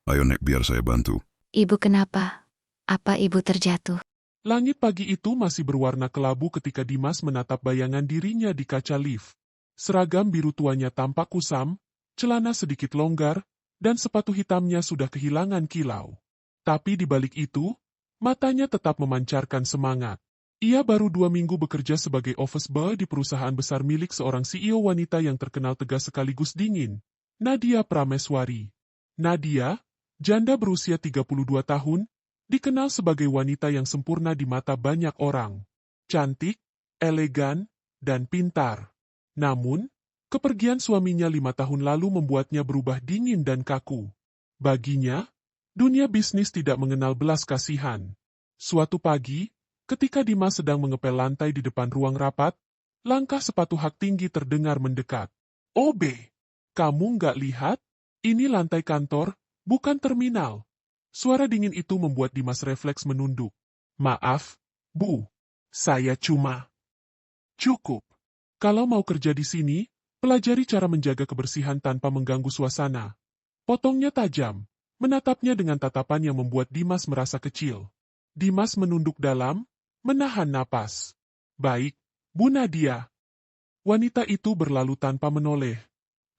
Ayo Nek, biar saya bantu. Ibu kenapa? Apa ibu terjatuh? Langit pagi itu masih berwarna kelabu ketika Dimas menatap bayangan dirinya di kaca lift. Seragam biru tuanya tampak kusam, celana sedikit longgar, dan sepatu hitamnya sudah kehilangan kilau. Tapi di balik itu, matanya tetap memancarkan semangat. Ia baru 2 minggu bekerja sebagai office boy di perusahaan besar milik seorang CEO wanita yang terkenal tegas sekaligus dingin, Nadia Prameswari. Nadia, janda berusia 32 tahun, dikenal sebagai wanita yang sempurna di mata banyak orang. Cantik, elegan, dan pintar. Namun, kepergian suaminya 5 tahun lalu membuatnya berubah dingin dan kaku. Baginya, dunia bisnis tidak mengenal belas kasihan. Suatu pagi, ketika Dimas sedang mengepel lantai di depan ruang rapat, langkah sepatu hak tinggi terdengar mendekat. "OB, kamu nggak lihat? Ini lantai kantor, bukan terminal." Suara dingin itu membuat Dimas refleks menunduk. "Maaf, Bu. Saya cuma..." "Cukup. Kalau mau kerja di sini, pelajari cara menjaga kebersihan tanpa mengganggu suasana." Potongnya tajam, menatapnya dengan tatapan yang membuat Dimas merasa kecil. Dimas menunduk dalam, menahan napas. "Baik, Bu Nadia." Wanita itu berlalu tanpa menoleh.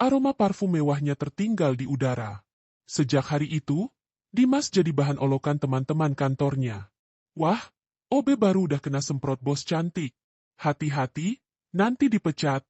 Aroma parfum mewahnya tertinggal di udara. Sejak hari itu, Dimas jadi bahan olokan teman-teman kantornya. "Wah, OB baru udah kena semprot bos cantik. Hati-hati, nanti dipecat."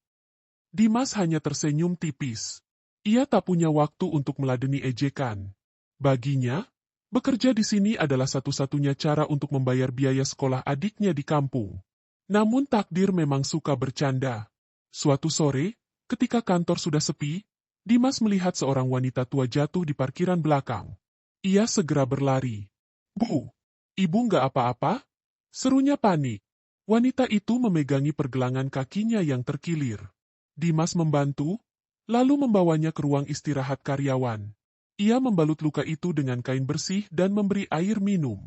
Dimas hanya tersenyum tipis. Ia tak punya waktu untuk meladeni ejekan. Baginya, bekerja di sini adalah satu-satunya cara untuk membayar biaya sekolah adiknya di kampung. Namun takdir memang suka bercanda. Suatu sore, ketika kantor sudah sepi, Dimas melihat seorang wanita tua jatuh di parkiran belakang. Ia segera berlari. "Bu, ibu nggak apa-apa?" serunya panik. Wanita itu memegangi pergelangan kakinya yang terkilir. Dimas membantu, lalu membawanya ke ruang istirahat karyawan. Ia membalut luka itu dengan kain bersih dan memberi air minum.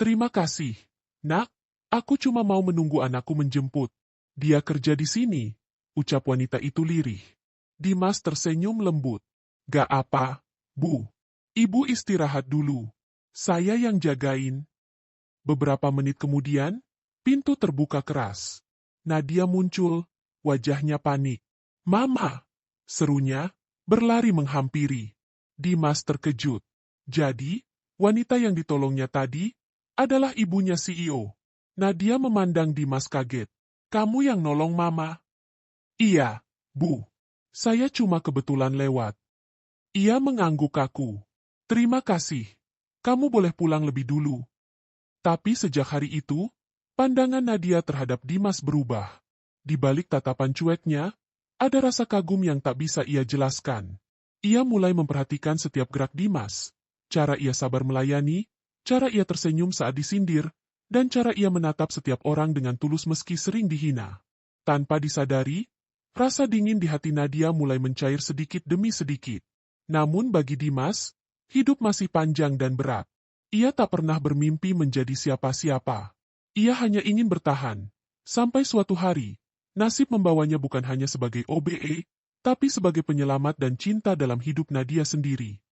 "Terima kasih, Nak. Aku cuma mau menunggu anakku menjemput. Dia kerja di sini," ucap wanita itu lirih. Dimas tersenyum lembut. "Gak apa, Bu. Ibu istirahat dulu. Saya yang jagain." Beberapa menit kemudian, pintu terbuka keras. Nadia muncul, wajahnya panik. "Mama!" serunya, berlari menghampiri. Dimas terkejut. Jadi, wanita yang ditolongnya tadi adalah ibunya CEO. Nadia memandang Dimas kaget. "Kamu yang nolong Mama?" "Iya, Bu. Saya cuma kebetulan lewat." Ia mengangguk kaku. "Terima kasih. Kamu boleh pulang lebih dulu." Tapi sejak hari itu, pandangan Nadia terhadap Dimas berubah. Di balik tatapan cueknya, ada rasa kagum yang tak bisa ia jelaskan. Ia mulai memperhatikan setiap gerak Dimas, cara ia sabar melayani, cara ia tersenyum saat disindir, dan cara ia menatap setiap orang dengan tulus meski sering dihina. Tanpa disadari, rasa dingin di hati Nadia mulai mencair sedikit demi sedikit. Namun bagi Dimas, hidup masih panjang dan berat. Ia tak pernah bermimpi menjadi siapa-siapa. Ia hanya ingin bertahan. Sampai suatu hari, nasib membawanya bukan hanya sebagai OBE, tapi sebagai penyelamat dan cinta dalam hidup Nadia sendiri.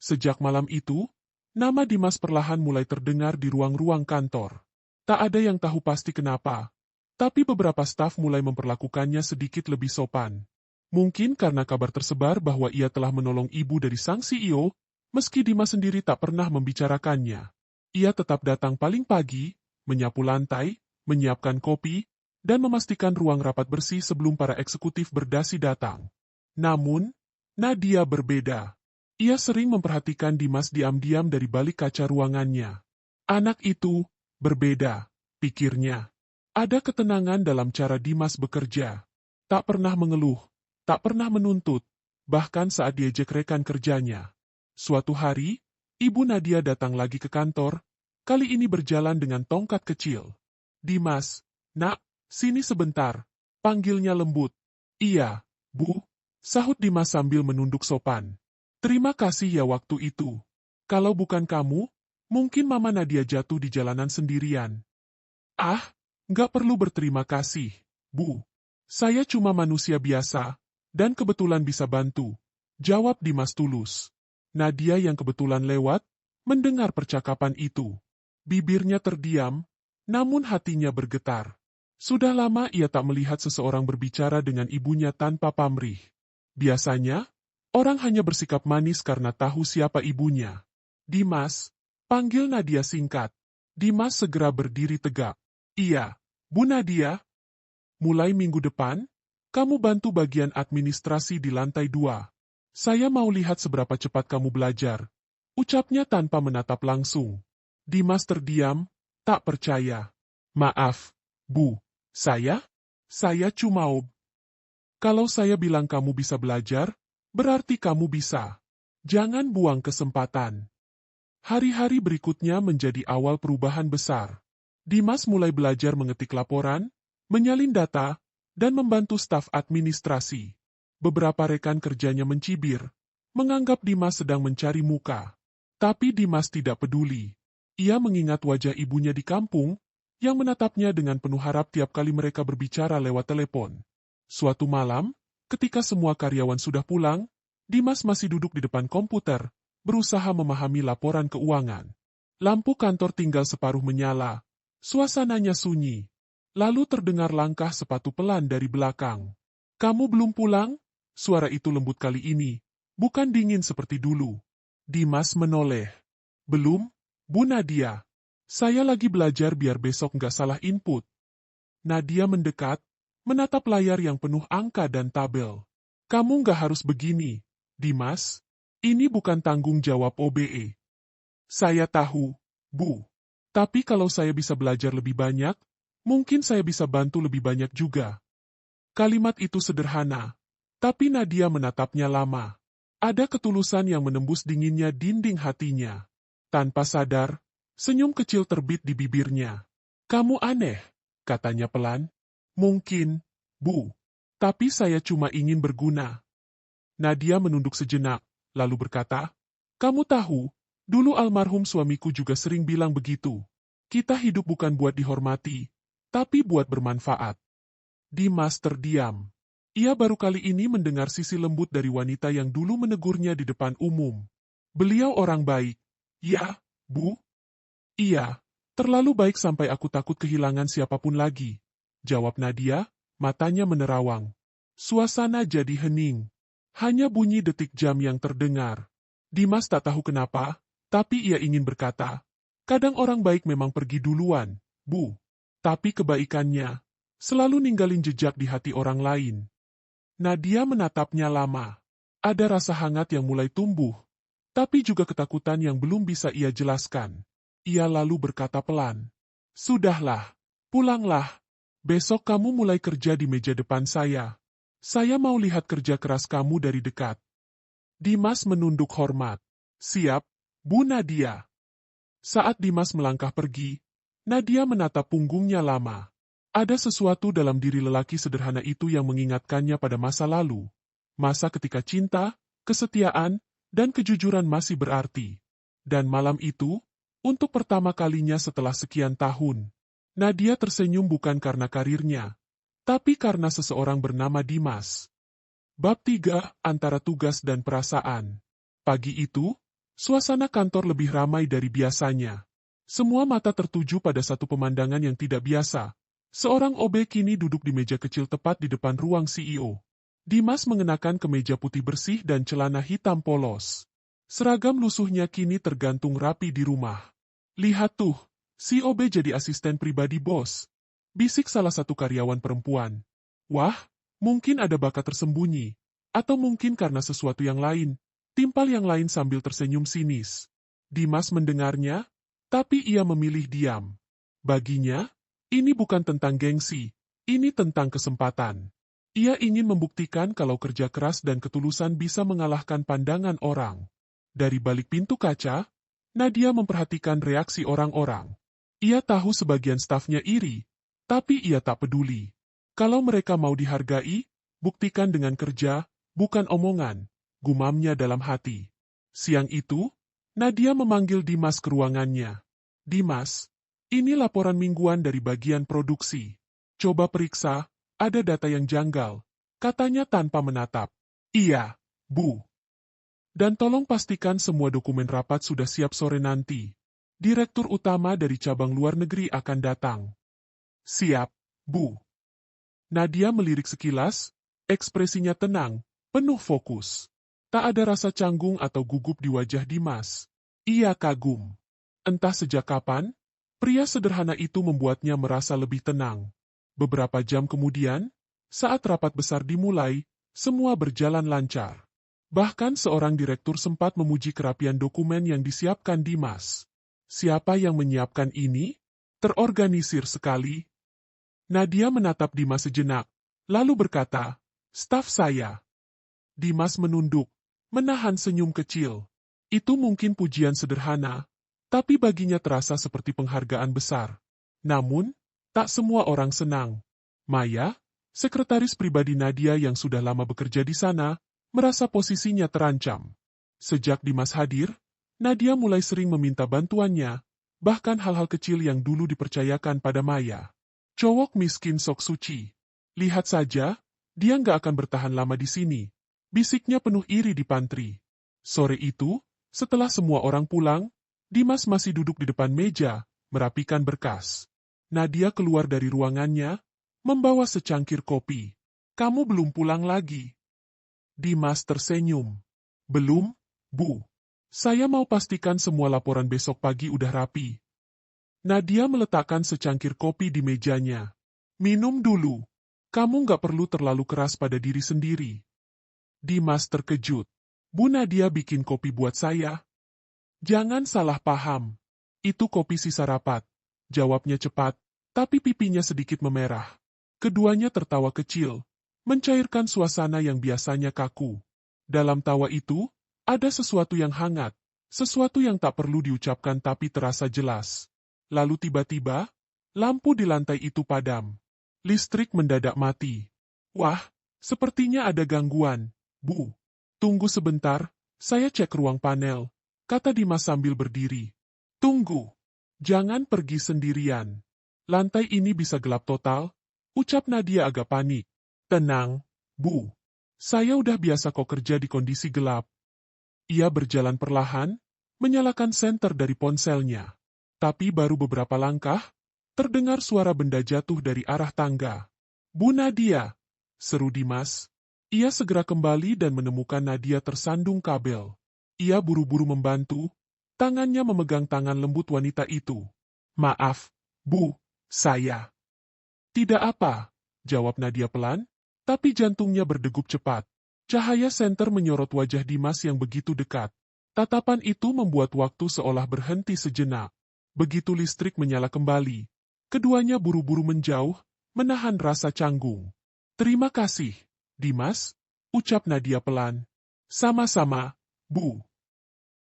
Sejak malam itu, nama Dimas perlahan mulai terdengar di ruang-ruang kantor. Tak ada yang tahu pasti kenapa, tapi beberapa staf mulai memperlakukannya sedikit lebih sopan. Mungkin karena kabar tersebar bahwa ia telah menolong ibu dari sang CEO, meski Dimas sendiri tak pernah membicarakannya. Ia tetap datang paling pagi, menyapu lantai, menyiapkan kopi, dan memastikan ruang rapat bersih sebelum para eksekutif berdasi datang. Namun, Nadia berbeda. Ia sering memperhatikan Dimas diam-diam dari balik kaca ruangannya. Anak itu berbeda, pikirnya. Ada ketenangan dalam cara Dimas bekerja. Tak pernah mengeluh, tak pernah menuntut, bahkan saat diejek rekan kerjanya. Suatu hari, Ibu Nadia datang lagi ke kantor, kali ini berjalan dengan tongkat kecil. "Dimas, Nak, sini sebentar," panggilnya lembut. "Iya, Bu," sahut Dimas sambil menunduk sopan. "Terima kasih ya waktu itu. Kalau bukan kamu, mungkin Mama Nadia jatuh di jalanan sendirian." "Ah, nggak perlu berterima kasih, Bu. Saya cuma manusia biasa, dan kebetulan bisa bantu," jawab Dimas tulus. Nadia yang kebetulan lewat, mendengar percakapan itu. Bibirnya terdiam, namun hatinya bergetar. Sudah lama ia tak melihat seseorang berbicara dengan ibunya tanpa pamrih. Biasanya, orang hanya bersikap manis karena tahu siapa ibunya. Dimas, panggil Nadia singkat. Dimas segera berdiri tegak. Iya, Bu Nadia. Mulai minggu depan, kamu bantu bagian administrasi di lantai 2. Saya mau lihat seberapa cepat kamu belajar. Ucapnya tanpa menatap langsung. Dimas terdiam, tak percaya. Maaf, Bu, saya? Saya cuma Kalau saya bilang kamu bisa belajar, berarti kamu bisa. Jangan buang kesempatan. Hari-hari berikutnya menjadi awal perubahan besar. Dimas mulai belajar mengetik laporan, menyalin data, dan membantu staf administrasi. Beberapa rekan kerjanya mencibir, menganggap Dimas sedang mencari muka. Tapi Dimas tidak peduli. Ia mengingat wajah ibunya di kampung, yang menatapnya dengan penuh harap tiap kali mereka berbicara lewat telepon. Suatu malam, ketika semua karyawan sudah pulang, Dimas masih duduk di depan komputer, berusaha memahami laporan keuangan. Lampu kantor tinggal separuh menyala. Suasananya sunyi. Lalu terdengar langkah sepatu pelan dari belakang. Kamu belum pulang? Suara itu lembut kali ini, bukan dingin seperti dulu. Dimas menoleh. Belum, Bu Nadia. Saya lagi belajar biar besok nggak salah input. Nadia mendekat, menatap layar yang penuh angka dan tabel. Kamu nggak harus begini, Dimas. Ini bukan tanggung jawab OBE. Saya tahu, Bu. Tapi kalau saya bisa belajar lebih banyak, mungkin saya bisa bantu lebih banyak juga. Kalimat itu sederhana, tapi Nadia menatapnya lama. Ada ketulusan yang menembus dinginnya dinding hatinya. Tanpa sadar, senyum kecil terbit di bibirnya. Kamu aneh, katanya pelan. Mungkin, Bu. Tapi saya cuma ingin berguna. Nadia menunduk sejenak, lalu berkata, kamu tahu, dulu almarhum suamiku juga sering bilang begitu. Kita hidup bukan buat dihormati, tapi buat bermanfaat. Dimas terdiam. Ia baru kali ini mendengar sisi lembut dari wanita yang dulu menegurnya di depan umum. Beliau orang baik. Ya, Bu? Iya, terlalu baik sampai aku takut kehilangan siapapun lagi. Jawab Nadia, matanya menerawang. Suasana jadi hening. Hanya bunyi detik jam yang terdengar. Dimas tak tahu kenapa, tapi ia ingin berkata, kadang orang baik memang pergi duluan, Bu. Tapi kebaikannya, selalu ninggalin jejak di hati orang lain. Nadia menatapnya lama. Ada rasa hangat yang mulai tumbuh, tapi juga ketakutan yang belum bisa ia jelaskan. Ia lalu berkata pelan, sudahlah, pulanglah. Besok kamu mulai kerja di meja depan saya. Saya mau lihat kerja keras kamu dari dekat. Dimas menunduk hormat. Siap, Bu Nadia. Saat Dimas melangkah pergi, Nadia menatap punggungnya lama. Ada sesuatu dalam diri lelaki sederhana itu yang mengingatkannya pada masa lalu. Masa ketika cinta, kesetiaan, dan kejujuran masih berarti. Dan malam itu, untuk pertama kalinya setelah sekian tahun, Nadia tersenyum bukan karena karirnya, tapi karena seseorang bernama Dimas. Bab 3, Antara Tugas dan Perasaan. Pagi itu, suasana kantor lebih ramai dari biasanya. Semua mata tertuju pada satu pemandangan yang tidak biasa. Seorang OB kini duduk di meja kecil tepat di depan ruang CEO. Dimas mengenakan kemeja putih bersih dan celana hitam polos. Seragam lusuhnya kini tergantung rapi di rumah. Lihat tuh, si OB jadi asisten pribadi bos. Bisik salah satu karyawan perempuan. Wah, mungkin ada bakat tersembunyi. Atau mungkin karena sesuatu yang lain. Timpal yang lain sambil tersenyum sinis. Dimas mendengarnya, tapi ia memilih diam. Baginya, ini bukan tentang gengsi, ini tentang kesempatan. Ia ingin membuktikan kalau kerja keras dan ketulusan bisa mengalahkan pandangan orang. Dari balik pintu kaca, Nadia memperhatikan reaksi orang-orang. Ia tahu sebagian stafnya iri, tapi ia tak peduli. Kalau mereka mau dihargai, buktikan dengan kerja, bukan omongan, gumamnya dalam hati. Siang itu, Nadia memanggil Dimas ke ruangannya. Dimas, ini laporan mingguan dari bagian produksi. Coba periksa, ada data yang janggal, katanya tanpa menatap. Iya, Bu. Dan tolong pastikan semua dokumen rapat sudah siap sore nanti. Direktur utama dari cabang luar negeri akan datang. Siap, Bu. Nadia melirik sekilas, ekspresinya tenang, penuh fokus. Tak ada rasa canggung atau gugup di wajah Dimas. Ia kagum. Entah sejak kapan, pria sederhana itu membuatnya merasa lebih tenang. Beberapa jam kemudian, saat rapat besar dimulai, semua berjalan lancar. Bahkan seorang direktur sempat memuji kerapian dokumen yang disiapkan Dimas. Siapa yang menyiapkan ini? Terorganisir sekali. Nadia menatap Dimas sejenak, lalu berkata, "Staf saya." Dimas menunduk, menahan senyum kecil. Itu mungkin pujian sederhana, tapi baginya terasa seperti penghargaan besar. Namun, tak semua orang senang. Maya, sekretaris pribadi Nadia yang sudah lama bekerja di sana, merasa posisinya terancam. Sejak Dimas hadir, Nadia mulai sering meminta bantuannya, bahkan hal-hal kecil yang dulu dipercayakan pada Maya. Cowok miskin sok suci. Lihat saja, dia nggak akan bertahan lama di sini. Bisiknya penuh iri di pantry. Sore itu, setelah semua orang pulang, Dimas masih duduk di depan meja, merapikan berkas. Nadia keluar dari ruangannya, membawa secangkir kopi. "Kamu belum pulang lagi?" Dimas tersenyum. "Belum, Bu. Saya mau pastikan semua laporan besok pagi udah rapi." Nadia meletakkan secangkir kopi di mejanya. "Minum dulu. Kamu nggak perlu terlalu keras pada diri sendiri." Dimas terkejut. "Bu, Nadia bikin kopi buat saya?" "Jangan salah paham. Itu kopi sisa rapat." Jawabnya cepat, tapi pipinya sedikit memerah. Keduanya tertawa kecil, mencairkan suasana yang biasanya kaku. Dalam tawa itu, ada sesuatu yang hangat, sesuatu yang tak perlu diucapkan tapi terasa jelas. Lalu tiba-tiba, lampu di lantai itu padam. Listrik mendadak mati. "Wah, sepertinya ada gangguan, Bu. Tunggu sebentar, saya cek ruang panel," kata Dimas sambil berdiri. "Tunggu. Jangan pergi sendirian. Lantai ini bisa gelap total," ucap Nadia agak panik. "Tenang, Bu. Saya udah biasa kok kerja di kondisi gelap." Ia berjalan perlahan, menyalakan senter dari ponselnya. Tapi baru beberapa langkah, terdengar suara benda jatuh dari arah tangga. "Bu Nadia!" seru Dimas. Ia segera kembali dan menemukan Nadia tersandung kabel. Ia buru-buru membantu, tangannya memegang tangan lembut wanita itu. "Maaf, Bu, saya..." "Tidak apa," jawab Nadia pelan, tapi jantungnya berdegup cepat. Cahaya senter menyorot wajah Dimas yang begitu dekat. Tatapan itu membuat waktu seolah berhenti sejenak. Begitu listrik menyala kembali, keduanya buru-buru menjauh, menahan rasa canggung. "Terima kasih, Dimas," ucap Nadia pelan. "Sama-sama, Bu."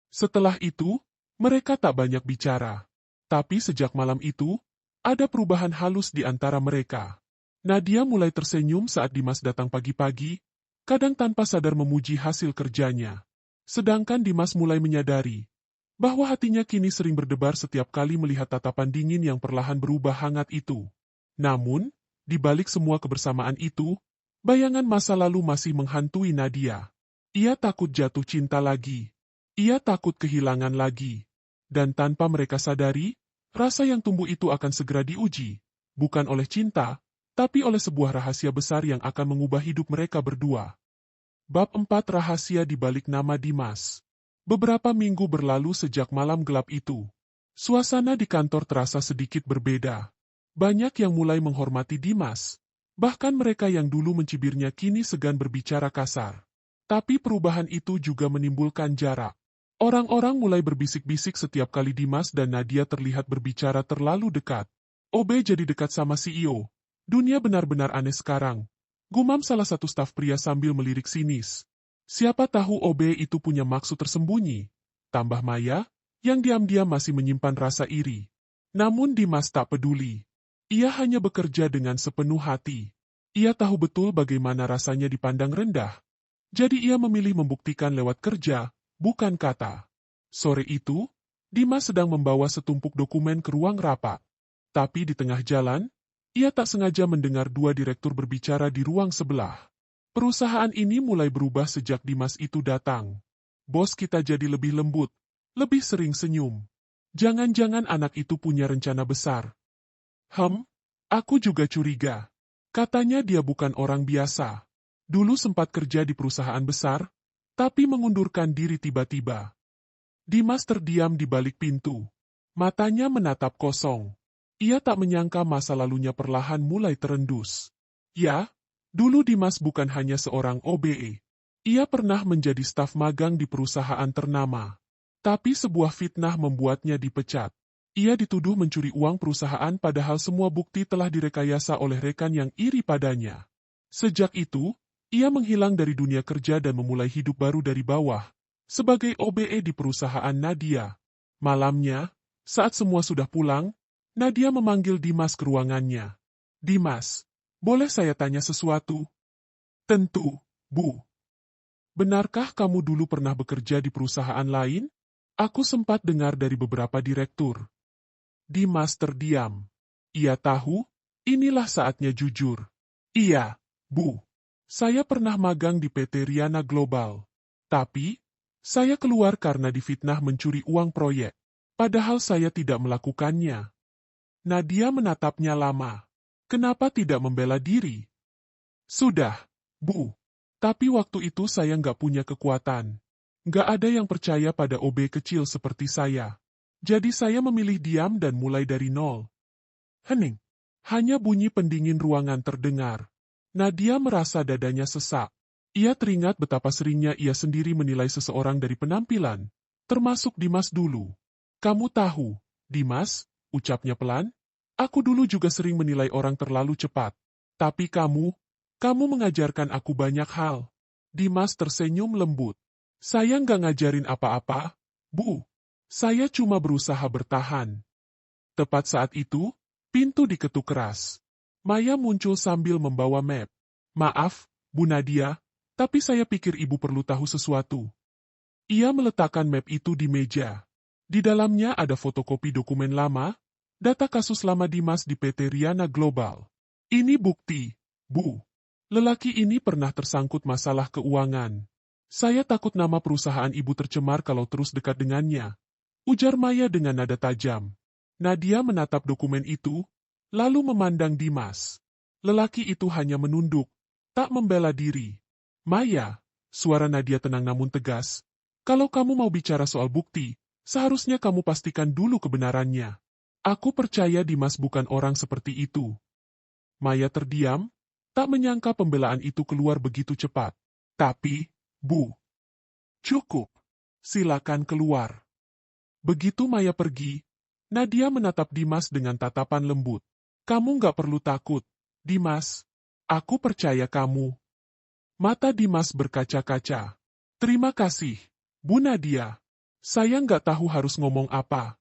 Setelah itu, mereka tak banyak bicara. Tapi sejak malam itu, ada perubahan halus di antara mereka. Nadia mulai tersenyum saat Dimas datang pagi-pagi, kadang tanpa sadar memuji hasil kerjanya. Sedangkan Dimas mulai menyadari bahwa hatinya kini sering berdebar setiap kali melihat tatapan dingin yang perlahan berubah hangat itu. Namun, di balik semua kebersamaan itu, bayangan masa lalu masih menghantui Nadia. Ia takut jatuh cinta lagi. Ia takut kehilangan lagi. Dan tanpa mereka sadari, rasa yang tumbuh itu akan segera diuji, bukan oleh cinta, tapi oleh sebuah rahasia besar yang akan mengubah hidup mereka berdua. Bab 4 Rahasia di balik nama Dimas. Beberapa minggu berlalu sejak malam gelap itu. Suasana di kantor terasa sedikit berbeda. Banyak yang mulai menghormati Dimas. Bahkan mereka yang dulu mencibirnya kini segan berbicara kasar. Tapi perubahan itu juga menimbulkan jarak. Orang-orang mulai berbisik-bisik setiap kali Dimas dan Nadia terlihat berbicara terlalu dekat. "OB jadi dekat sama CEO. Dunia benar-benar aneh sekarang," gumam salah satu staf pria sambil melirik sinis. "Siapa tahu OB itu punya maksud tersembunyi," tambah Maya, yang diam-diam masih menyimpan rasa iri. Namun Dimas tak peduli. Ia hanya bekerja dengan sepenuh hati. Ia tahu betul bagaimana rasanya dipandang rendah. Jadi ia memilih membuktikan lewat kerja, bukan kata. Sore itu, Dimas sedang membawa setumpuk dokumen ke ruang rapat. Tapi di tengah jalan, ia tak sengaja mendengar dua direktur berbicara di ruang sebelah. Perusahaan ini mulai berubah sejak Dimas itu datang. Bos kita jadi lebih lembut, lebih sering senyum. Jangan-jangan anak itu punya rencana besar. Aku juga curiga. Katanya dia bukan orang biasa. Dulu sempat kerja di perusahaan besar, tapi mengundurkan diri tiba-tiba. Dimas terdiam di balik pintu. Matanya menatap kosong. Ia tak menyangka masa lalunya perlahan mulai terendus. Ya, dulu Dimas bukan hanya seorang OBE. Ia pernah menjadi staf magang di perusahaan ternama. Tapi sebuah fitnah membuatnya dipecat. Ia dituduh mencuri uang perusahaan padahal semua bukti telah direkayasa oleh rekan yang iri padanya. Sejak itu, ia menghilang dari dunia kerja dan memulai hidup baru dari bawah, sebagai OBE di perusahaan Nadia. Malamnya, saat semua sudah pulang, Nadia memanggil Dimas ke ruangannya. Dimas, boleh saya tanya sesuatu? Tentu, Bu. Benarkah kamu dulu pernah bekerja di perusahaan lain? Aku sempat dengar dari beberapa direktur. Dimas terdiam. Ia tahu, inilah saatnya jujur. Iya, Bu. Saya pernah magang di PT Riana Global. Tapi, saya keluar karena difitnah mencuri uang proyek. Padahal saya tidak melakukannya. Nadia menatapnya lama. Kenapa tidak membela diri? Sudah, Bu. Tapi waktu itu saya nggak punya kekuatan. Nggak ada yang percaya pada OB kecil seperti saya. Jadi saya memilih diam dan mulai dari nol. Hening. Hanya bunyi pendingin ruangan terdengar. Nadia merasa dadanya sesak. Ia teringat betapa seringnya ia sendiri menilai seseorang dari penampilan, termasuk Dimas dulu. Kamu tahu, Dimas, ucapnya pelan, aku dulu juga sering menilai orang terlalu cepat. Tapi kamu mengajarkan aku banyak hal. Dimas tersenyum lembut. Saya nggak ngajarin apa-apa, Bu. Saya cuma berusaha bertahan. Tepat saat itu, pintu diketuk keras. Maya muncul sambil membawa map. Maaf, Bu Nadia, tapi saya pikir ibu perlu tahu sesuatu. Ia meletakkan map itu di meja. Di dalamnya ada fotokopi dokumen lama, data kasus lama Dimas di PT Riana Global. Ini bukti, Bu. Lelaki ini pernah tersangkut masalah keuangan. Saya takut nama perusahaan ibu tercemar kalau terus dekat dengannya. Ujar Maya dengan nada tajam. Nadia menatap dokumen itu, lalu memandang Dimas. Lelaki itu hanya menunduk, tak membela diri. Maya, suara Nadia tenang namun tegas. Kalau kamu mau bicara soal bukti, seharusnya kamu pastikan dulu kebenarannya. Aku percaya Dimas bukan orang seperti itu. Maya terdiam, tak menyangka pembelaan itu keluar begitu cepat. Tapi, Bu, cukup. Silakan keluar. Begitu Maya pergi, Nadia menatap Dimas dengan tatapan lembut. Kamu nggak perlu takut, Dimas. Aku percaya kamu. Mata Dimas berkaca-kaca. Terima kasih, Bu Nadia. Saya nggak tahu harus ngomong apa.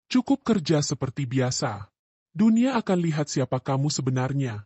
Cukup kerja seperti biasa. Dunia akan lihat siapa kamu sebenarnya.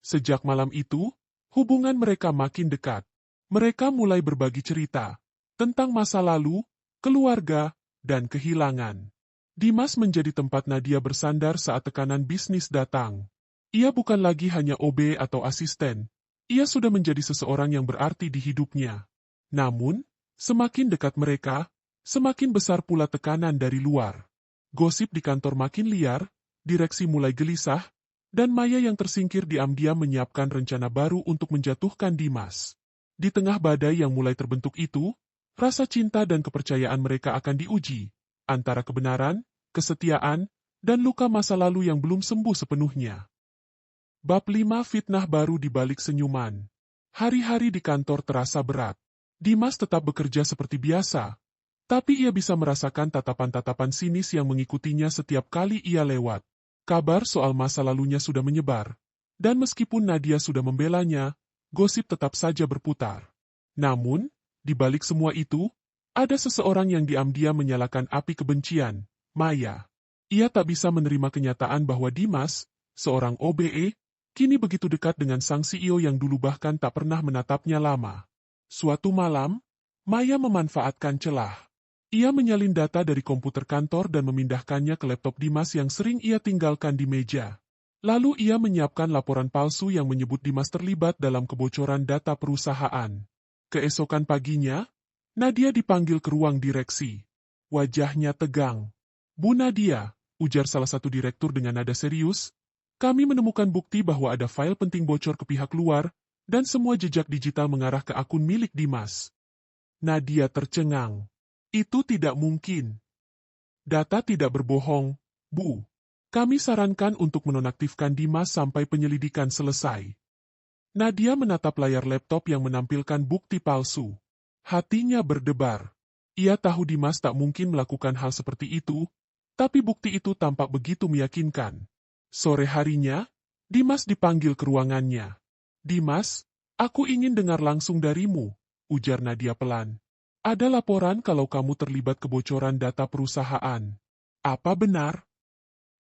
Sejak malam itu, hubungan mereka makin dekat. Mereka mulai berbagi cerita tentang masa lalu, keluarga, dan kehilangan. Dimas menjadi tempat Nadia bersandar saat tekanan bisnis datang. Ia bukan lagi hanya OB atau asisten. Ia sudah menjadi seseorang yang berarti di hidupnya. Namun, semakin dekat mereka, semakin besar pula tekanan dari luar. Gosip di kantor makin liar, direksi mulai gelisah, dan Maya yang tersingkir diam-diam menyiapkan rencana baru untuk menjatuhkan Dimas. Di tengah badai yang mulai terbentuk itu, rasa cinta dan kepercayaan mereka akan diuji, antara kebenaran, kesetiaan, dan luka masa lalu yang belum sembuh sepenuhnya. Bab 5 Fitnah baru di balik senyuman. Hari-hari di kantor terasa berat. Dimas tetap bekerja seperti biasa, tapi ia bisa merasakan tatapan-tatapan sinis yang mengikutinya setiap kali ia lewat. Kabar soal masa lalunya sudah menyebar, dan meskipun Nadia sudah membelanya, gosip tetap saja berputar. Namun, di balik semua itu, ada seseorang yang diam-diam menyalakan api kebencian, Maya. Ia tak bisa menerima kenyataan bahwa Dimas, seorang OBE, kini begitu dekat dengan sang CEO yang dulu bahkan tak pernah menatapnya lama. Suatu malam, Maya memanfaatkan celah. Ia menyalin data dari komputer kantor dan memindahkannya ke laptop Dimas yang sering ia tinggalkan di meja. Lalu ia menyiapkan laporan palsu yang menyebut Dimas terlibat dalam kebocoran data perusahaan. Keesokan paginya, Nadia dipanggil ke ruang direksi. Wajahnya tegang. Bu Nadia, ujar salah satu direktur dengan nada serius, kami menemukan bukti bahwa ada file penting bocor ke pihak luar, dan semua jejak digital mengarah ke akun milik Dimas. Nadia tercengang. Itu tidak mungkin. Data tidak berbohong, Bu. Kami sarankan untuk menonaktifkan Dimas sampai penyelidikan selesai. Nadia menatap layar laptop yang menampilkan bukti palsu. Hatinya berdebar. Ia tahu Dimas tak mungkin melakukan hal seperti itu, tapi bukti itu tampak begitu meyakinkan. Sore harinya, Dimas dipanggil ke ruangannya. Dimas, aku ingin dengar langsung darimu, ujar Nadia pelan. Ada laporan kalau kamu terlibat kebocoran data perusahaan. Apa benar?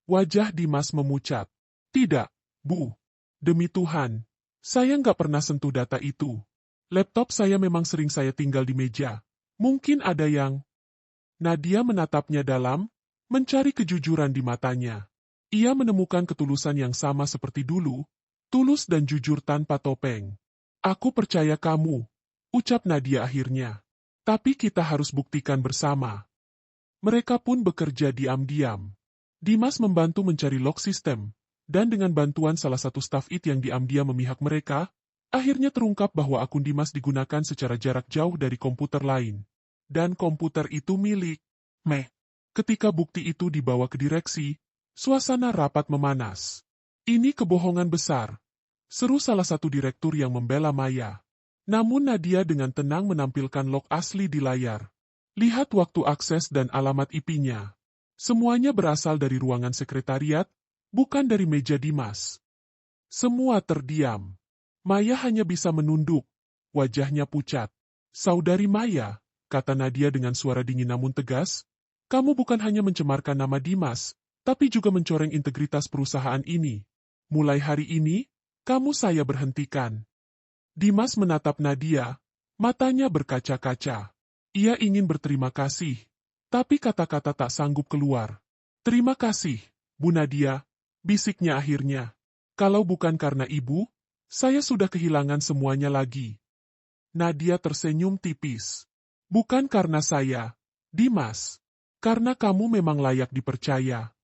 Wajah Dimas memucat. Tidak, Bu. Demi Tuhan, saya nggak pernah sentuh data itu. Laptop saya memang sering saya tinggal di meja. Mungkin ada yang... Nadia menatapnya dalam, mencari kejujuran di matanya. Ia menemukan ketulusan yang sama seperti dulu, tulus dan jujur tanpa topeng. Aku percaya kamu, ucap Nadia akhirnya. Tapi kita harus buktikan bersama. Mereka pun bekerja diam-diam. Dimas membantu mencari log sistem, dan dengan bantuan salah satu staf IT yang diam-diam memihak mereka, akhirnya terungkap bahwa akun Dimas digunakan secara jarak jauh dari komputer lain. Dan komputer itu milik Meh. Ketika bukti itu dibawa ke direksi, suasana rapat memanas. Ini kebohongan besar, seru salah satu direktur yang membela Maya. Namun Nadia dengan tenang menampilkan log asli di layar. Lihat waktu akses dan alamat IP-nya. Semuanya berasal dari ruangan sekretariat, bukan dari meja Dimas. Semua terdiam. Maya hanya bisa menunduk. Wajahnya pucat. Saudari Maya, kata Nadia dengan suara dingin namun tegas, kamu bukan hanya mencemarkan nama Dimas, tapi juga mencoreng integritas perusahaan ini. Mulai hari ini, kamu saya berhentikan. Dimas menatap Nadia, matanya berkaca-kaca. Ia ingin berterima kasih, tapi kata-kata tak sanggup keluar. Terima kasih, Bu Nadia, bisiknya akhirnya. Kalau bukan karena ibu, saya sudah kehilangan semuanya lagi. Nadia tersenyum tipis. Bukan karena saya, Dimas. Karena kamu memang layak dipercaya.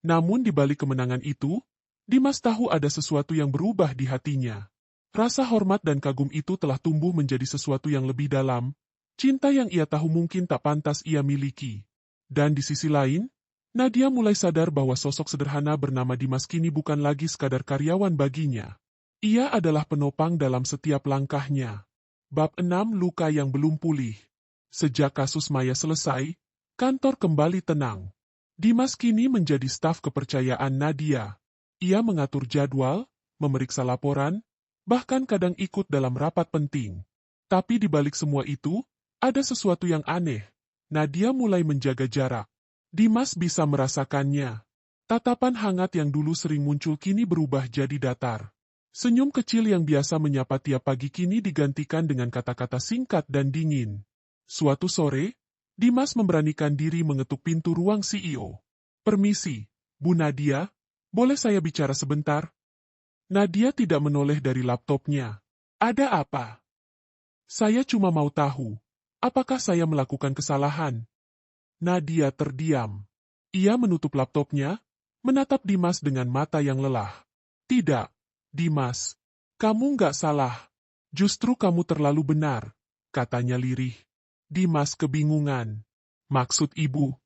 Namun di balik kemenangan itu, Dimas tahu ada sesuatu yang berubah di hatinya. Rasa hormat dan kagum itu telah tumbuh menjadi sesuatu yang lebih dalam, cinta yang ia tahu mungkin tak pantas ia miliki. Dan di sisi lain, Nadia mulai sadar bahwa sosok sederhana bernama Dimas kini bukan lagi sekadar karyawan baginya. Ia adalah penopang dalam setiap langkahnya. Bab 6 Luka yang belum pulih. Sejak kasus Maya selesai, kantor kembali tenang. Dimas kini menjadi staf kepercayaan Nadia. Ia mengatur jadwal, memeriksa laporan, bahkan kadang ikut dalam rapat penting. Tapi di balik semua itu, ada sesuatu yang aneh. Nadia mulai menjaga jarak. Dimas bisa merasakannya. Tatapan hangat yang dulu sering muncul kini berubah jadi datar. Senyum kecil yang biasa menyapa tiap pagi kini digantikan dengan kata-kata singkat dan dingin. Suatu sore, Dimas memberanikan diri mengetuk pintu ruang CEO. Permisi, Bu Nadia, boleh saya bicara sebentar? Nadia tidak menoleh dari laptopnya. Ada apa? Saya cuma mau tahu, apakah saya melakukan kesalahan? Nadia terdiam. Ia menutup laptopnya, menatap Dimas dengan mata yang lelah. Tidak, Dimas. Kamu nggak salah. Justru kamu terlalu benar, katanya lirih. Dimas kebingungan. Maksud ibu?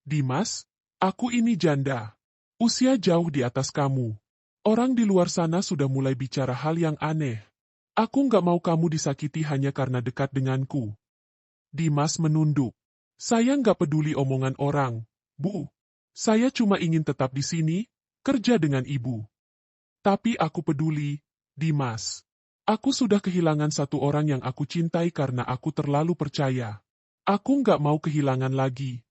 Dimas, aku ini janda. Usia jauh di atas kamu. Orang di luar sana sudah mulai bicara hal yang aneh. Aku nggak mau kamu disakiti hanya karena dekat denganku. Dimas menunduk. Saya nggak peduli omongan orang, Bu. Saya cuma ingin tetap di sini, kerja dengan ibu. Tapi aku peduli, Dimas. Aku sudah kehilangan satu orang yang aku cintai karena aku terlalu percaya. Aku nggak mau kehilangan lagi.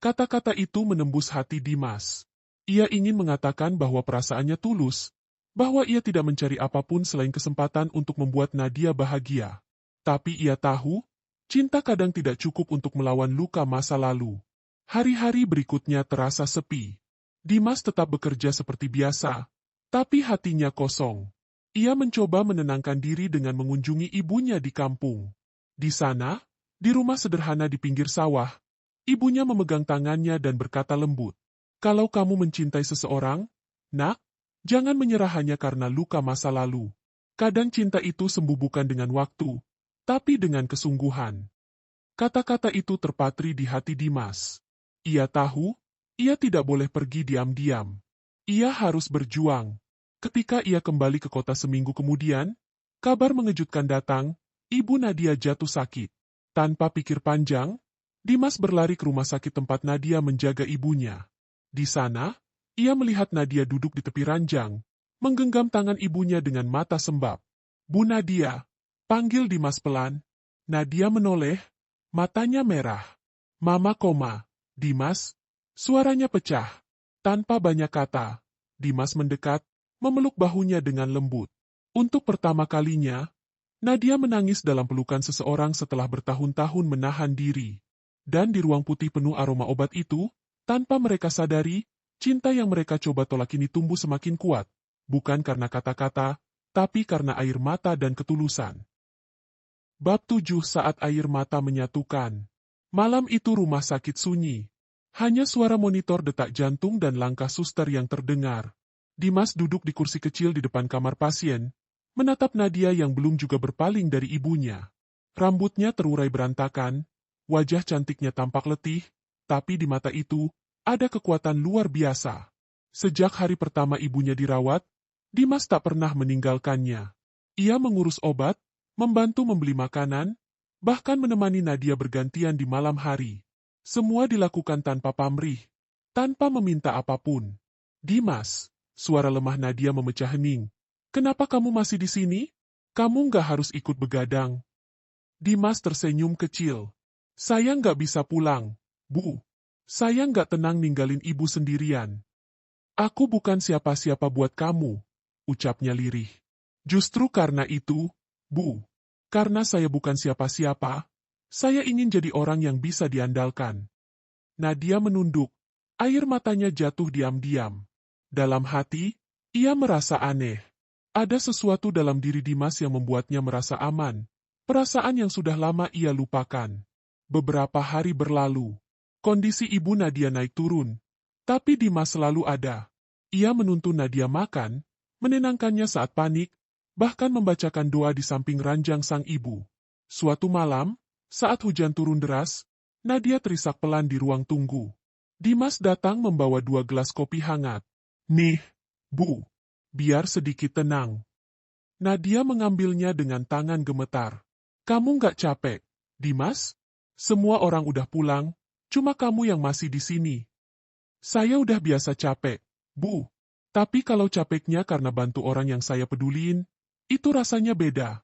Kata-kata itu menembus hati Dimas. Ia ingin mengatakan bahwa perasaannya tulus, bahwa ia tidak mencari apapun selain kesempatan untuk membuat Nadia bahagia. Tapi ia tahu, cinta kadang tidak cukup untuk melawan luka masa lalu. Hari-hari berikutnya terasa sepi. Dimas tetap bekerja seperti biasa, tapi hatinya kosong. Ia mencoba menenangkan diri dengan mengunjungi ibunya di kampung. Di sana, Di rumah sederhana di pinggir sawah, ibunya memegang tangannya dan berkata lembut, "Kalau kamu mencintai seseorang, nak, jangan menyerah hanya karena luka masa lalu. Kadang cinta itu sembuh bukan dengan waktu, tapi dengan kesungguhan." Kata-kata itu terpatri di hati Dimas. Ia tahu, ia tidak boleh pergi diam-diam. Ia harus berjuang. Ketika ia kembali ke kota seminggu kemudian, kabar mengejutkan datang, ibu Nadia jatuh sakit. Tanpa pikir panjang, Dimas berlari ke rumah sakit tempat Nadia menjaga ibunya. Di sana, ia melihat Nadia duduk di tepi ranjang, menggenggam tangan ibunya dengan mata sembab. "Bu Nadia," panggil Dimas pelan. Nadia menoleh, matanya merah. "Mama koma." "Dimas?" Suaranya pecah. Tanpa banyak kata, Dimas mendekat, memeluk bahunya dengan lembut. Untuk pertama kalinya, Nadia menangis dalam pelukan seseorang setelah bertahun-tahun menahan diri. Dan di ruang putih penuh aroma obat itu, tanpa mereka sadari, cinta yang mereka coba tolak ini tumbuh semakin kuat. Bukan karena kata-kata, tapi karena air mata dan ketulusan. Bab 7 Saat air mata menyatukan. Malam itu rumah sakit sunyi. Hanya suara monitor detak jantung dan langkah suster yang terdengar. Dimas duduk di kursi kecil di depan kamar pasien, menatap Nadia yang belum juga berpaling dari ibunya. Rambutnya terurai berantakan, wajah cantiknya tampak letih, tapi di mata itu, ada kekuatan luar biasa. Sejak hari pertama ibunya dirawat, Dimas tak pernah meninggalkannya. Ia mengurus obat, membantu membeli makanan, bahkan menemani Nadia bergantian di malam hari. Semua dilakukan tanpa pamrih, tanpa meminta apapun. "Dimas," suara lemah Nadia memecah hening. "Kenapa kamu masih di sini? Kamu nggak harus ikut begadang." Dimas tersenyum kecil. "Saya nggak bisa pulang, Bu. Saya nggak tenang ninggalin ibu sendirian." "Aku bukan siapa-siapa buat kamu," ucapnya lirih. "Justru karena itu, Bu. Karena saya bukan siapa-siapa, saya ingin jadi orang yang bisa diandalkan." Nadia menunduk. Air matanya jatuh diam-diam. Dalam hati, ia merasa aneh. Ada sesuatu dalam diri Dimas yang membuatnya merasa aman. Perasaan yang sudah lama ia lupakan. Beberapa hari berlalu. Kondisi ibu Nadia naik turun. Tapi Dimas selalu ada. Ia menuntun Nadia makan, menenangkannya saat panik, bahkan membacakan doa di samping ranjang sang ibu. Suatu malam, saat hujan turun deras, Nadia terisak pelan di ruang tunggu. Dimas datang membawa 2 gelas kopi hangat. "Nih, Bu, biar sedikit tenang." Nadia mengambilnya dengan tangan gemetar. "Kamu nggak capek, Dimas? Semua orang udah pulang, cuma kamu yang masih di sini." "Saya udah biasa capek, Bu. Tapi kalau capeknya karena bantu orang yang saya pedulin, itu rasanya beda."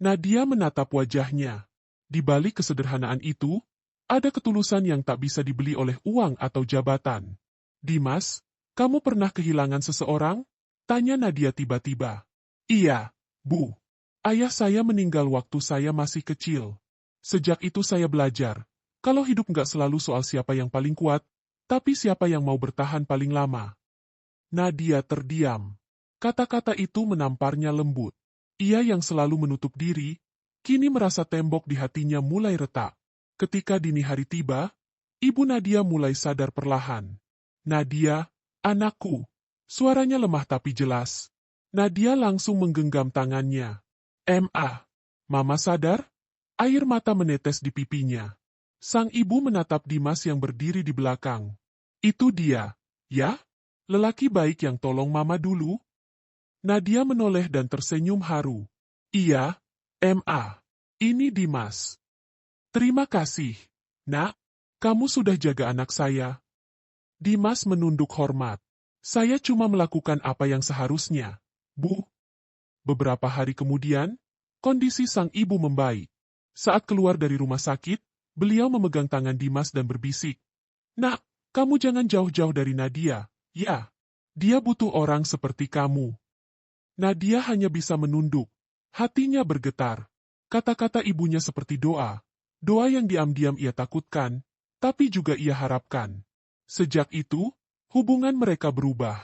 Nadia menatap wajahnya. Di balik kesederhanaan itu, ada ketulusan yang tak bisa dibeli oleh uang atau jabatan. "Dimas, kamu pernah kehilangan seseorang?" tanya Nadia tiba-tiba. "Iya, Bu. Ayah saya meninggal waktu saya masih kecil. Sejak itu saya belajar, kalau hidup nggak selalu soal siapa yang paling kuat, tapi siapa yang mau bertahan paling lama." Nadia terdiam. Kata-kata itu menamparnya lembut. Ia yang selalu menutup diri, kini merasa tembok di hatinya mulai retak. Ketika dini hari tiba, ibu Nadia mulai sadar perlahan. "Nadia, anakku." Suaranya lemah tapi jelas. Nadia langsung menggenggam tangannya. Mama sadar?" Air mata menetes di pipinya. Sang ibu menatap Dimas yang berdiri di belakang. "Itu dia, ya? Lelaki baik yang tolong mama dulu?" Nadia menoleh dan tersenyum haru. "Iya, Ini Dimas." "Terima kasih, Nak. Kamu sudah jaga anak saya." Dimas menunduk hormat. "Saya cuma melakukan apa yang seharusnya, Bu." Beberapa hari kemudian, kondisi sang ibu membaik. Saat keluar dari rumah sakit, beliau memegang tangan Dimas dan berbisik. "Nak, kamu jangan jauh-jauh dari Nadia, ya. Dia butuh orang seperti kamu." Nadia hanya bisa menunduk. Hatinya bergetar. Kata-kata ibunya seperti doa. Doa yang diam-diam ia takutkan, tapi juga ia harapkan. Sejak itu, hubungan mereka berubah.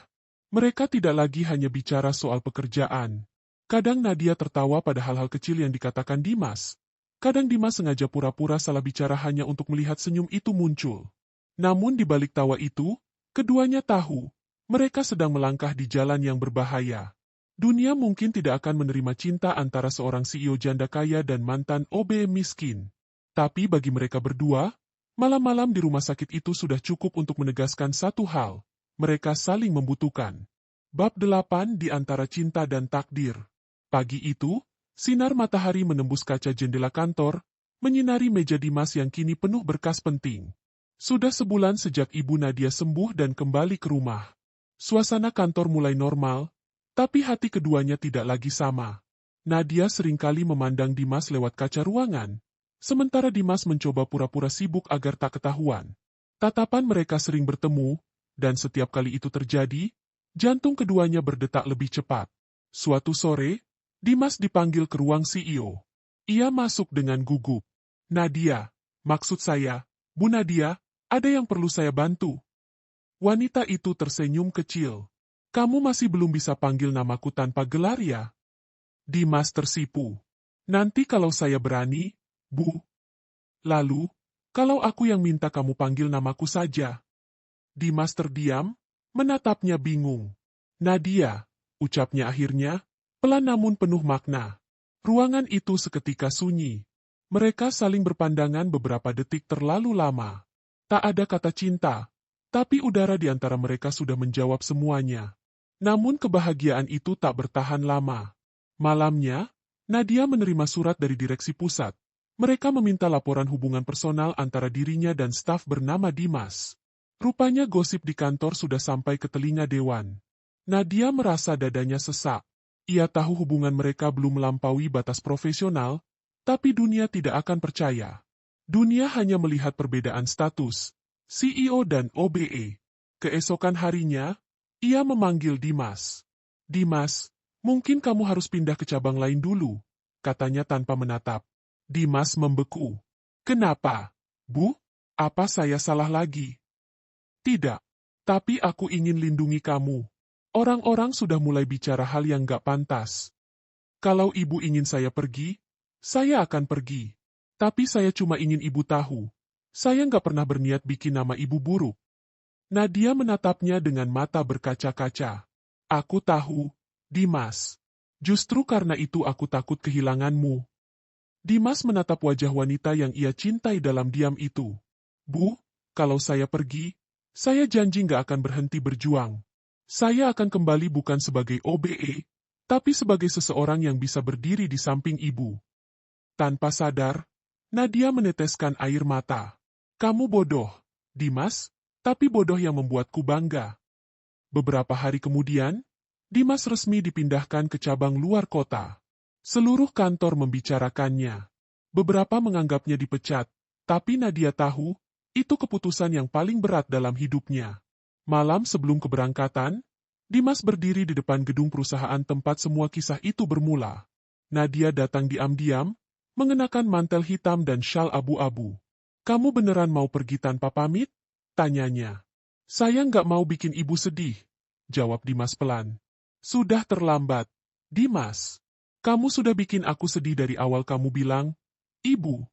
Mereka tidak lagi hanya bicara soal pekerjaan. Kadang Nadia tertawa pada hal-hal kecil yang dikatakan Dimas. Kadang Dimas sengaja pura-pura salah bicara hanya untuk melihat senyum itu muncul. Namun di balik tawa itu, keduanya tahu, mereka sedang melangkah di jalan yang berbahaya. Dunia mungkin tidak akan menerima cinta antara seorang CEO janda kaya dan mantan OB miskin. Tapi bagi mereka berdua, malam-malam di rumah sakit itu sudah cukup untuk menegaskan satu hal. Mereka saling membutuhkan. Bab 8 di antara cinta dan takdir. Pagi itu, sinar matahari menembus kaca jendela kantor, menyinari meja Dimas yang kini penuh berkas penting. Sudah sebulan sejak Ibu Nadia sembuh dan kembali ke rumah. Suasana kantor mulai normal, tapi hati keduanya tidak lagi sama. Nadia seringkali memandang Dimas lewat kaca ruangan, sementara Dimas mencoba pura-pura sibuk agar tak ketahuan. Tatapan mereka sering bertemu, dan setiap kali itu terjadi, jantung keduanya berdetak lebih cepat. Suatu sore, Dimas dipanggil ke ruang CEO. Ia masuk dengan gugup. Nadia, maksud saya, Bu Nadia, ada yang perlu saya bantu. Wanita itu tersenyum kecil. Kamu masih belum bisa panggil namaku tanpa gelar ya? Dimas tersipu. Nanti kalau saya berani, Bu. Lalu, kalau aku yang minta kamu panggil namaku saja. Dimas terdiam, menatapnya bingung. Nadia, ucapnya akhirnya, pelan namun penuh makna. Ruangan itu seketika sunyi. Mereka saling berpandangan beberapa detik terlalu lama. Tak ada kata cinta, tapi udara di antara mereka sudah menjawab semuanya. Namun kebahagiaan itu tak bertahan lama. Malamnya, Nadia menerima surat dari direksi pusat. Mereka meminta laporan hubungan personal antara dirinya dan staf bernama Dimas. Rupanya gosip di kantor sudah sampai ke telinga Dewan. Nadia merasa dadanya sesak. Ia tahu hubungan mereka belum melampaui batas profesional, tapi dunia tidak akan percaya. Dunia hanya melihat perbedaan status, CEO dan OBE. Keesokan harinya, ia memanggil Dimas. Dimas, mungkin kamu harus pindah ke cabang lain dulu, katanya tanpa menatap. Dimas membeku. Kenapa, Bu? Apa saya salah lagi? Tidak, tapi aku ingin lindungi kamu. Orang-orang sudah mulai bicara hal yang gak pantas. Kalau ibu ingin saya pergi, saya akan pergi. Tapi saya cuma ingin ibu tahu. Saya gak pernah berniat bikin nama ibu buruk. Nadia menatapnya dengan mata berkaca-kaca. Aku tahu, Dimas. Justru karena itu aku takut kehilanganmu. Dimas menatap wajah wanita yang ia cintai dalam diam itu. Bu, kalau saya pergi, saya janji gak akan berhenti berjuang. Saya akan kembali bukan sebagai OBE, tapi sebagai seseorang yang bisa berdiri di samping ibu. Tanpa sadar, Nadia meneteskan air mata. Kamu bodoh, Dimas, tapi bodoh yang membuatku bangga. Beberapa hari kemudian, Dimas resmi dipindahkan ke cabang luar kota. Seluruh kantor membicarakannya. Beberapa menganggapnya dipecat, tapi Nadia tahu, itu keputusan yang paling berat dalam hidupnya. Malam sebelum keberangkatan, Dimas berdiri di depan gedung perusahaan tempat semua kisah itu bermula. Nadia datang diam-diam, mengenakan mantel hitam dan syal abu-abu. Kamu beneran mau pergi tanpa pamit? Tanyanya. Saya nggak mau bikin ibu sedih, jawab Dimas pelan. Sudah terlambat. Dimas, kamu sudah bikin aku sedih dari awal kamu bilang, Ibu.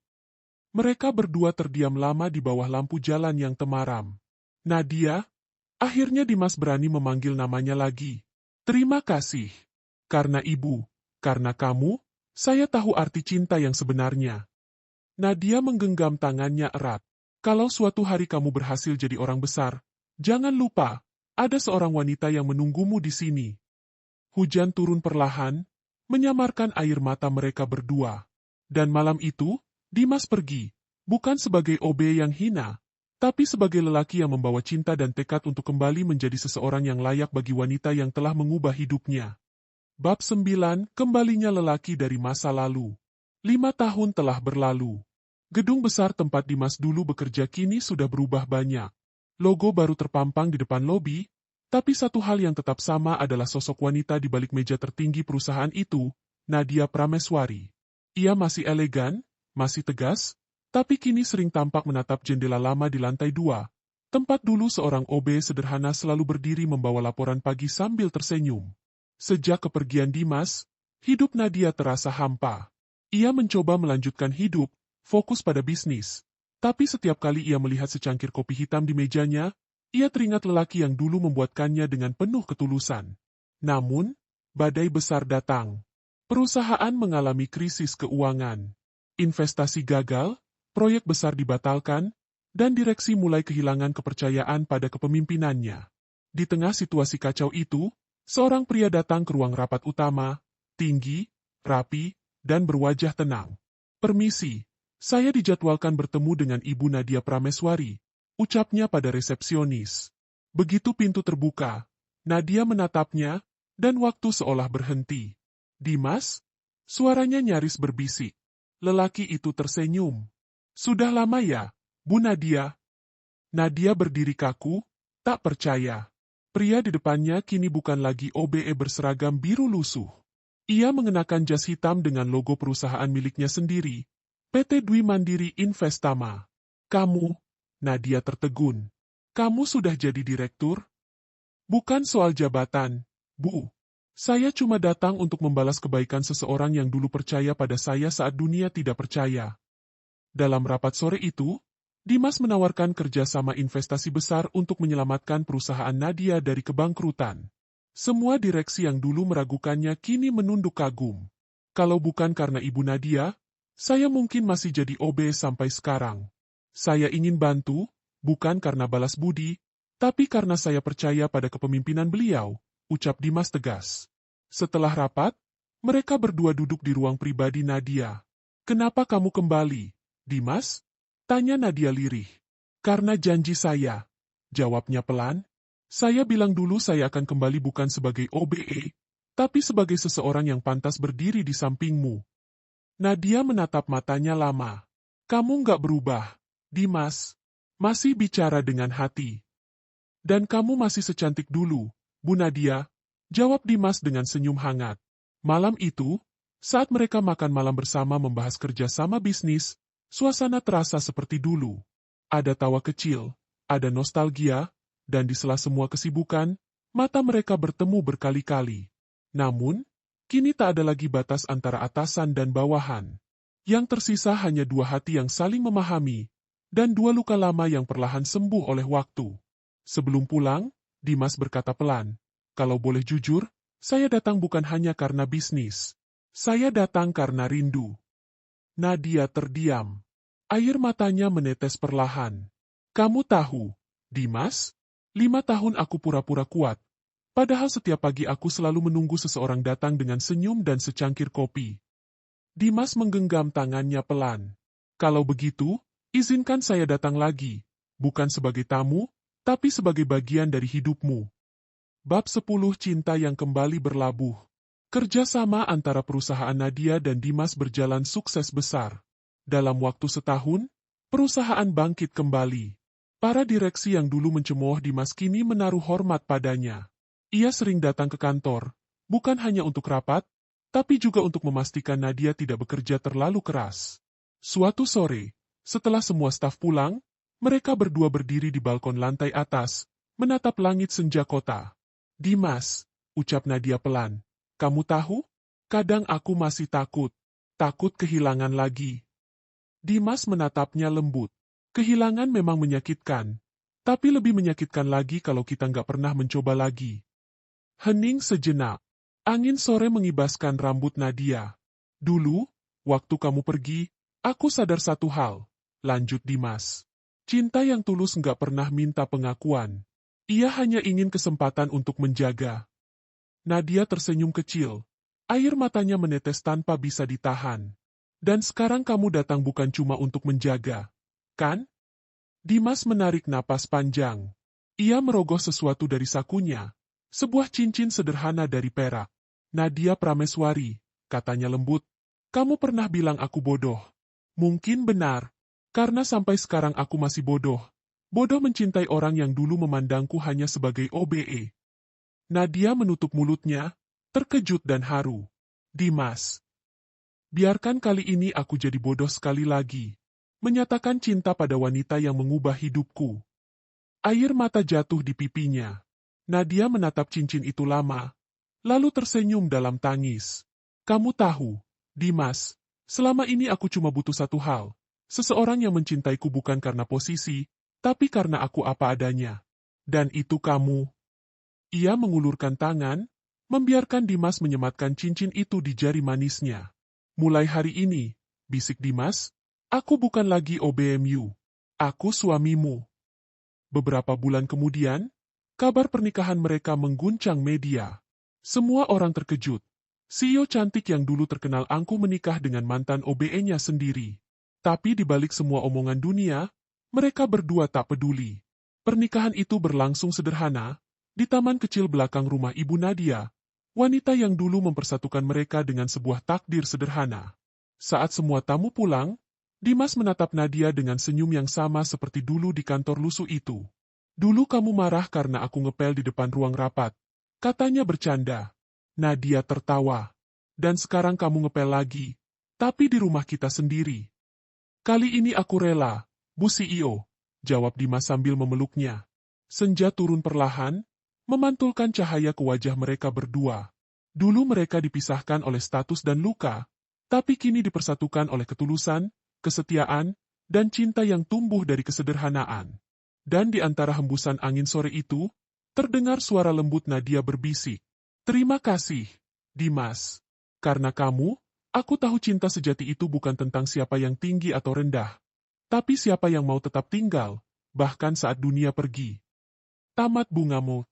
Mereka berdua terdiam lama di bawah lampu jalan yang temaram. Nadia, akhirnya Dimas berani memanggil namanya lagi. Terima kasih. Karena ibu, karena kamu, saya tahu arti cinta yang sebenarnya. Nadia menggenggam tangannya erat. Kalau suatu hari kamu berhasil jadi orang besar, jangan lupa, ada seorang wanita yang menunggumu di sini. Hujan turun perlahan, menyamarkan air mata mereka berdua. Dan malam itu, Dimas pergi, bukan sebagai OB yang hina, tapi sebagai lelaki yang membawa cinta dan tekad untuk kembali menjadi seseorang yang layak bagi wanita yang telah mengubah hidupnya. Bab 9, kembalinya lelaki dari masa lalu. 5 tahun telah berlalu. Gedung besar tempat Dimas dulu bekerja kini sudah berubah banyak. Logo baru terpampang di depan lobi, tapi satu hal yang tetap sama adalah sosok wanita di balik meja tertinggi perusahaan itu, Nadia Prameswari. Ia masih elegan, masih tegas, tapi kini sering tampak menatap jendela lama di lantai 2, tempat dulu seorang OB sederhana selalu berdiri membawa laporan pagi sambil tersenyum. Sejak kepergian Dimas, hidup Nadia terasa hampa. Ia mencoba melanjutkan hidup, fokus pada bisnis. Tapi setiap kali ia melihat secangkir kopi hitam di mejanya, ia teringat lelaki yang dulu membuatkannya dengan penuh ketulusan. Namun, badai besar datang. Perusahaan mengalami krisis keuangan. Investasi gagal, proyek besar dibatalkan, dan direksi mulai kehilangan kepercayaan pada kepemimpinannya. Di tengah situasi kacau itu, seorang pria datang ke ruang rapat utama, tinggi, rapi, dan berwajah tenang. "Permisi, saya dijadwalkan bertemu dengan Ibu Nadia Prameswari," ucapnya pada resepsionis. Begitu pintu terbuka, Nadia menatapnya, dan waktu seolah berhenti. "Dimas?" Suaranya nyaris berbisik. Lelaki itu tersenyum. "Sudah lama ya, Bu Nadia?" Nadia berdiri kaku, tak percaya. Pria di depannya kini bukan lagi OBE berseragam biru lusuh. Ia mengenakan jas hitam dengan logo perusahaan miliknya sendiri, PT Dwi Mandiri Investama. "Kamu," Nadia tertegun. "Kamu sudah jadi direktur?" "Bukan soal jabatan, Bu. Saya cuma datang untuk membalas kebaikan seseorang yang dulu percaya pada saya saat dunia tidak percaya." Dalam rapat sore itu, Dimas menawarkan kerjasama investasi besar untuk menyelamatkan perusahaan Nadia dari kebangkrutan. Semua direksi yang dulu meragukannya kini menunduk kagum. "Kalau bukan karena Ibu Nadia, saya mungkin masih jadi OB sampai sekarang. Saya ingin bantu, bukan karena balas budi, tapi karena saya percaya pada kepemimpinan beliau," ucap Dimas tegas. Setelah rapat, mereka berdua duduk di ruang pribadi Nadia. "Kenapa kamu kembali, Dimas?" tanya Nadia lirih. "Karena janji saya," jawabnya pelan. "Saya bilang dulu saya akan kembali bukan sebagai OBE, tapi sebagai seseorang yang pantas berdiri di sampingmu." Nadia menatap matanya lama. "Kamu nggak berubah, Dimas. Masih bicara dengan hati. Dan kamu masih secantik dulu, Bu Nadia," jawab Dimas dengan senyum hangat. Malam itu, saat mereka makan malam bersama membahas kerjasama bisnis, suasana terasa seperti dulu. Ada tawa kecil, ada nostalgia, dan di sela semua kesibukan, mata mereka bertemu berkali-kali. Namun, kini tak ada lagi batas antara atasan dan bawahan. Yang tersisa hanya dua hati yang saling memahami, dan dua luka lama yang perlahan sembuh oleh waktu. Sebelum pulang, Dimas berkata pelan, "Kalau boleh jujur, saya datang bukan hanya karena bisnis. Saya datang karena rindu." Nadia terdiam. Air matanya menetes perlahan. "Kamu tahu, Dimas, 5 tahun aku pura-pura kuat. Padahal setiap pagi aku selalu menunggu seseorang datang dengan senyum dan secangkir kopi." Dimas menggenggam tangannya pelan. "Kalau begitu, izinkan saya datang lagi, bukan sebagai tamu, tapi sebagai bagian dari hidupmu." Bab 10 Cinta yang kembali berlabuh. Kerjasama antara perusahaan Nadia dan Dimas berjalan sukses besar. Dalam waktu setahun, perusahaan bangkit kembali. Para direksi yang dulu mencemooh Dimas kini menaruh hormat padanya. Ia sering datang ke kantor, bukan hanya untuk rapat, tapi juga untuk memastikan Nadia tidak bekerja terlalu keras. Suatu sore, setelah semua staf pulang, mereka berdua berdiri di balkon lantai atas, menatap langit senja kota. "Dimas," ucap Nadia pelan, "kamu tahu? Kadang aku masih takut. Takut kehilangan lagi." Dimas menatapnya lembut. "Kehilangan memang menyakitkan, tapi lebih menyakitkan lagi kalau kita nggak pernah mencoba lagi." Hening sejenak. Angin sore mengibaskan rambut Nadia. "Dulu, waktu kamu pergi, aku sadar satu hal," lanjut Dimas. "Cinta yang tulus nggak pernah minta pengakuan. Ia hanya ingin kesempatan untuk menjaga." Nadia tersenyum kecil. Air matanya menetes tanpa bisa ditahan. "Dan sekarang kamu datang bukan cuma untuk menjaga, kan?" Dimas menarik napas panjang. Ia merogoh sesuatu dari sakunya. Sebuah cincin sederhana dari perak. "Nadia Prameswari," katanya lembut. "Kamu pernah bilang aku bodoh. Mungkin benar. Karena sampai sekarang aku masih bodoh. Bodoh mencintai orang yang dulu memandangku hanya sebagai OBE." Nadia menutup mulutnya, terkejut dan haru. "Dimas, biarkan kali ini aku jadi bodoh sekali lagi. Menyatakan cinta pada wanita yang mengubah hidupku." Air mata jatuh di pipinya. Nadia menatap cincin itu lama, lalu tersenyum dalam tangis. "Kamu tahu, Dimas, Selama ini aku cuma butuh satu hal. Seseorang yang mencintaiku bukan karena posisi, tapi karena aku apa adanya. Dan itu kamu. Ia mengulurkan tangan, membiarkan Dimas menyematkan cincin itu di jari manisnya. Mulai hari ini, bisik Dimas, aku bukan lagi OBMU. Aku suamimu. Beberapa bulan kemudian, kabar pernikahan mereka mengguncang media. Semua orang terkejut. CEO cantik yang dulu terkenal angkuh menikah dengan mantan OBE-nya sendiri. Tapi di balik semua omongan dunia, mereka berdua tak peduli. Pernikahan itu berlangsung sederhana, di taman kecil belakang rumah Ibu Nadia, wanita yang dulu mempersatukan mereka dengan sebuah takdir sederhana. Saat semua tamu pulang, Dimas menatap Nadia dengan senyum yang sama seperti dulu di kantor lusuh itu. Dulu kamu marah karena aku ngepel di depan ruang rapat. Katanya bercanda. Nadia tertawa. Dan sekarang kamu ngepel lagi. Tapi di rumah kita sendiri. Kali ini aku rela, Bu CEO. Jawab Dimas sambil memeluknya. Senja turun perlahan, memantulkan cahaya ke wajah mereka berdua. Dulu mereka dipisahkan oleh status dan luka, tapi kini dipersatukan oleh ketulusan, kesetiaan, dan cinta yang tumbuh dari kesederhanaan. Dan di antara hembusan angin sore itu, terdengar suara lembut Nadia berbisik. Terima kasih, Dimas. Karena kamu, aku tahu cinta sejati itu bukan tentang siapa yang tinggi atau rendah, tapi siapa yang mau tetap tinggal, bahkan saat dunia pergi. Tamat bungamu.